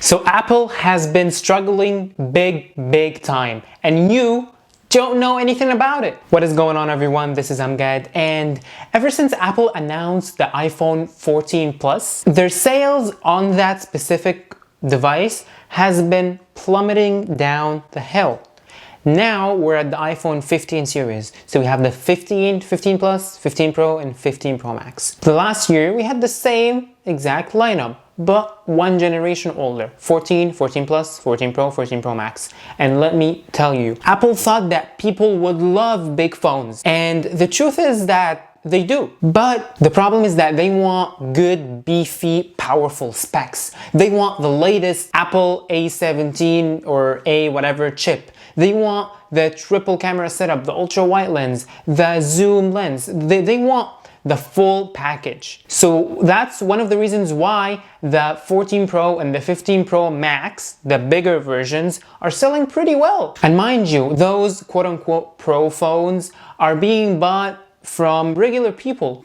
So Apple has been struggling big time, and you don't know anything about it. What is going on, everyone? This is Amgad, and ever since Apple announced the iPhone 14 Plus, their sales on that specific device has been plummeting down the hill. Now we're at the iPhone 15 series. So we have the 15, 15 Plus, 15 Pro, and 15 Pro Max. The last year we had the same exact lineup, but one generation older. 14, 14 Plus, 14 Pro, 14 Pro Max. And let me tell you, Apple thought that people would love big phones. And the truth is that they do. But the problem is that they want good, beefy, powerful specs. They want the latest Apple A17 or A whatever chip. They want the triple camera setup, the ultra wide lens, the zoom lens. They want the full package. So that's one of the reasons why the 14 Pro and the 15 Pro Max, the bigger versions, are selling pretty well. And mind you, those quote-unquote Pro phones are being bought from regular people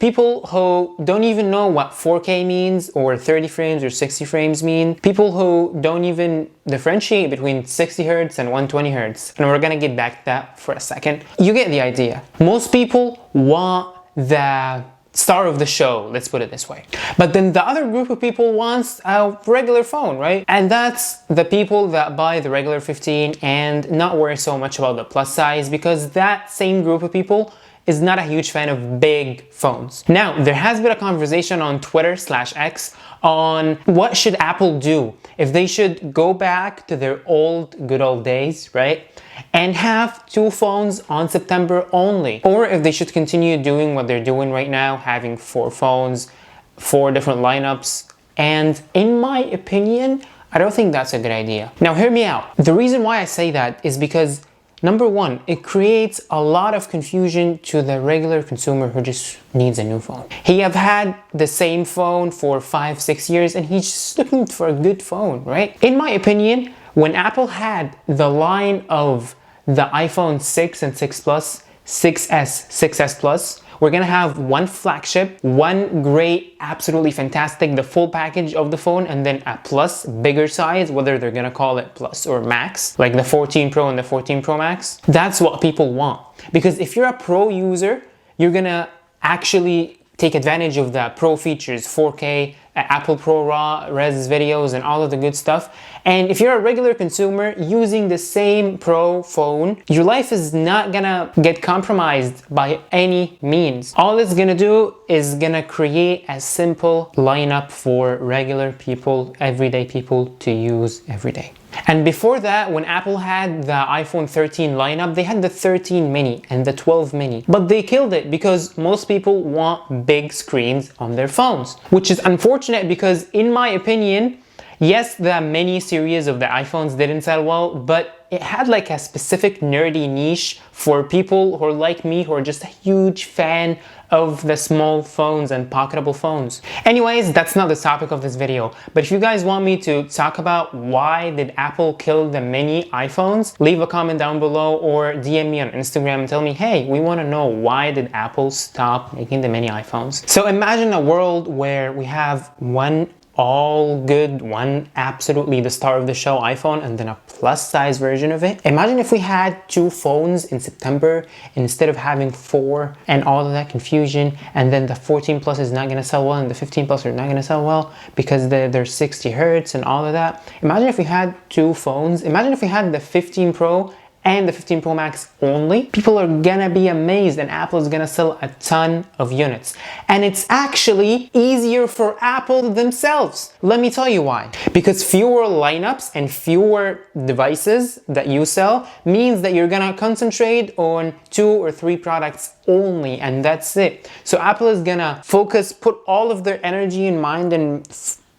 who don't even know what 4K means or 30 frames or 60 frames mean, people who don't even differentiate between 60 Hertz and 120 Hertz. And we're gonna get back to that for a second. You get the idea. Most people want the star of the show, let's put it this way. But then the other group of people wants a regular phone, right? And that's the people that buy the regular 15 and not worry so much about the plus size, because that same group of people is not a huge fan of big phones. Now, there has been a conversation on Twitter/X on what should Apple do, if they should go back to their good old days, right? And have two phones on September only, or if they should continue doing what they're doing right now, having four phones, four different lineups. And in my opinion, I don't think that's a good idea. Now, hear me out. The reason why I say that is because number one, it creates a lot of confusion to the regular consumer who just needs a new phone. He have had the same phone for 5-6 years and he's just looking for a good phone, right? In my opinion, when Apple had the line of the iPhone 6 and 6 Plus, 6S, 6S Plus, we're gonna have one flagship, one great, absolutely fantastic, the full package of the phone, and then a Plus, bigger size, whether they're gonna call it Plus or Max, like the 14 Pro and the 14 Pro Max. That's what people want. Because if you're a Pro user, you're gonna actually take advantage of the Pro features, 4K, Apple Pro Raw, Res videos, and all of the good stuff. And if you're a regular consumer using the same Pro phone, your life is not gonna get compromised by any means. All it's gonna do is gonna create a simple lineup for regular people, everyday people to use every day. And before that, when Apple had the iPhone 13 lineup, they had the 13 mini and the 12 mini, but they killed it because most people want big screens on their phones, which is unfortunate because in my opinion, yes, the mini series of the iPhones didn't sell well, but it had like a specific nerdy niche for people who are like me, who are just a huge fan of the small phones and pocketable phones. Anyways, that's not the topic of this video, but if you guys want me to talk about why did Apple kill the mini iPhones, leave a comment down below or DM me on Instagram and tell me, hey, we want to know why did Apple stop making the mini iPhones. So imagine a world where we have one all good, one absolutely the star of the show iPhone, and then a plus size version of it. Imagine if we had two phones in September instead of having four and all of that confusion, and then the 14 Plus is not gonna sell well and the 15 Plus are not gonna sell well because they're 60 Hertz and all of that. Imagine if we had two phones. Imagine if we had the 15 Pro and the 15 Pro Max only. People are gonna be amazed and Apple is gonna sell a ton of units. And it's actually easier for Apple themselves. Let me tell you why. Because fewer lineups and fewer devices that you sell means that you're gonna concentrate on 2 or 3 products only, and that's it. So Apple is gonna put all of their energy and mind and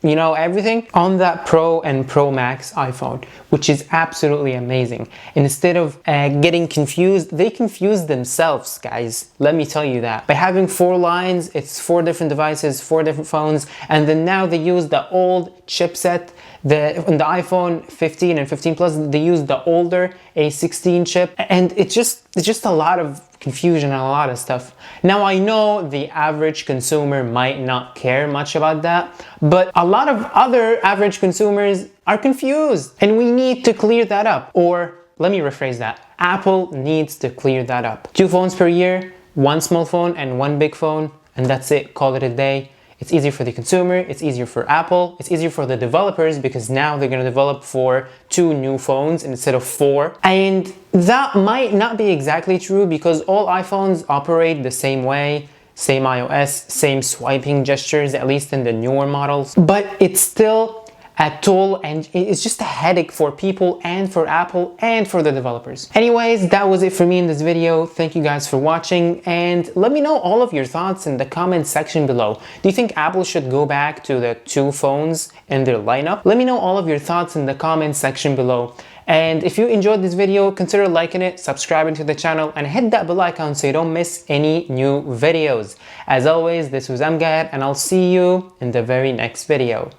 everything on that Pro and Pro Max iPhone, which is absolutely amazing. And instead of getting confused, they confuse themselves, guys. Let me tell you that. By having 4 lines, it's 4 different devices, 4 different phones, and then now they use the old chipset In the iPhone 15 and 15 Plus, they use the older A16 chip, and it's just a lot of confusion and a lot of stuff. Now I know the average consumer might not care much about that, but a lot of other average consumers are confused, and we need to clear that up. Or let me rephrase that. Apple needs to clear that up. 2 phones per year, 1 small phone and 1 big phone, and that's it. Call it a day. It's easier for the consumer, it's easier for Apple, it's easier for the developers, because now they're going to develop for 2 new phones instead of 4. And that might not be exactly true, because all iPhones operate the same way, same iOS, same swiping gestures, at least in the newer models. But it's still a tool, and it's just a headache for people and for Apple and for the developers. Anyways, that was it for me in this video. Thank you guys for watching, and let me know all of your thoughts in the comment section below. Do you think Apple should go back to the 2 phones in their lineup? Let me know all of your thoughts in the comment section below. And if you enjoyed this video, consider liking it, subscribing to the channel, and hit that bell icon so you don't miss any new videos. As always, this was Amgad, and I'll see you in the very next video.